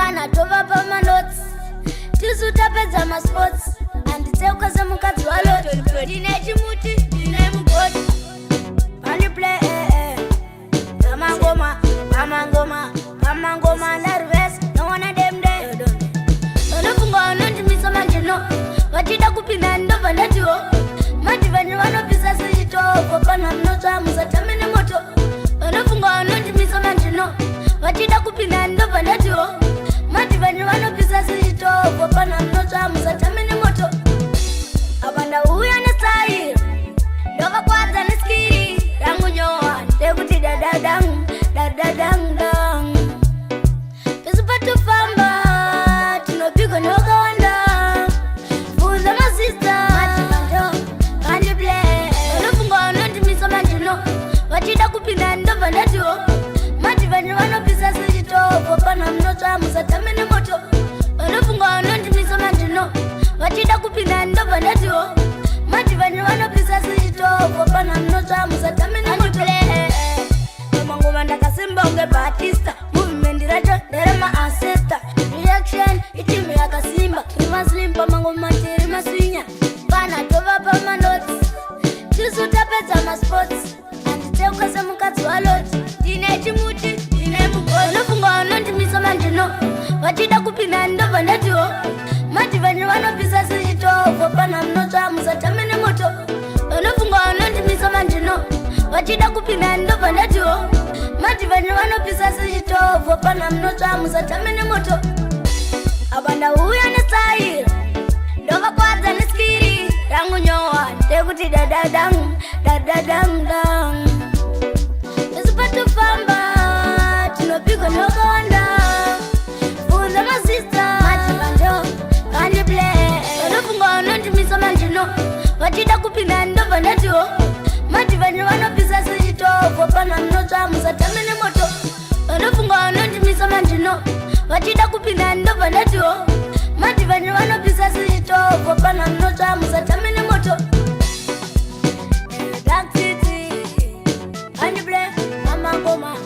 Pana tova pa manots Tisu tapedza ma sports Anditeuka za mukadzi wa lot Dine chimuti, dine mugodi Pani play Kama ngoma, kama ngoma Kama ngoma na reverse No one of them there Wanofunga wanondimisa manjino Watida kupinda ndova ndatiwo Madivanyi wanopisa sijitovo Pana mnota musatamene moto Wanofunga wanondimisa manjino Watida kupinda ndova ndatiwo Madivanyi wanopisa sijitovo Pana mnota musatamene moto Abanda uya nesai Ndova kwanza neskiri Rangu nyoa Ndekuti dadadang Dadadang dang Pesupatu famba Tinopigo nyoka wanda Fuza masista Matibanjo Kandi play Wanofunga wanondimisa manjino Watida kupinda ndova ndatiwo Madivanyi wanopisa sijitovo Pana mnota musatamene moto Wanofunga wanondimisa manjino Watida kupinda ndova ndatiwo Madivanyi wanopisa sijitovo Pana mnota musatamene moto Ngoma ndakasimba unge Batista Movement racho ndere ma ancestor Reaction itimi yakasimba Kima slim pa mangoma tiri maswinya Pana tova pa manots Tisu tapedza ma sports Anditeuka za mukadzi wa lot Dine chimuti, dine mugodi Wanofunga wanondimisa manjino Watida kupinda ndova ndatiwo Madivanyi wanopisa sijitovo Pana mnota musatamene moto Wanofunga wanondimisa manjino Watida kupinda ndova ndatiwo Madivanyi wanopisa sijitovo Pana mnota musatamene moto Abanda uya nesai Ndova kwanza neskiri Rangu nyoa Ndekuti dadadang Dadadang dang Pesupatu famba Tinopigo nyoka wanda Fuza masista Matibanjo Kandi play Wanofunga wanondimisa manjino Watida kupinda ndova ndatiwo Madivanyi wanopisa sijitovo Pana mnota musatamene moto Wanofunga wanondimisa manjino Watida kupinda ndova ndatiwo Madivanyi wanopisa sijitovo Pana mnota musatamene moto Dark City Kandi play Mama ngoma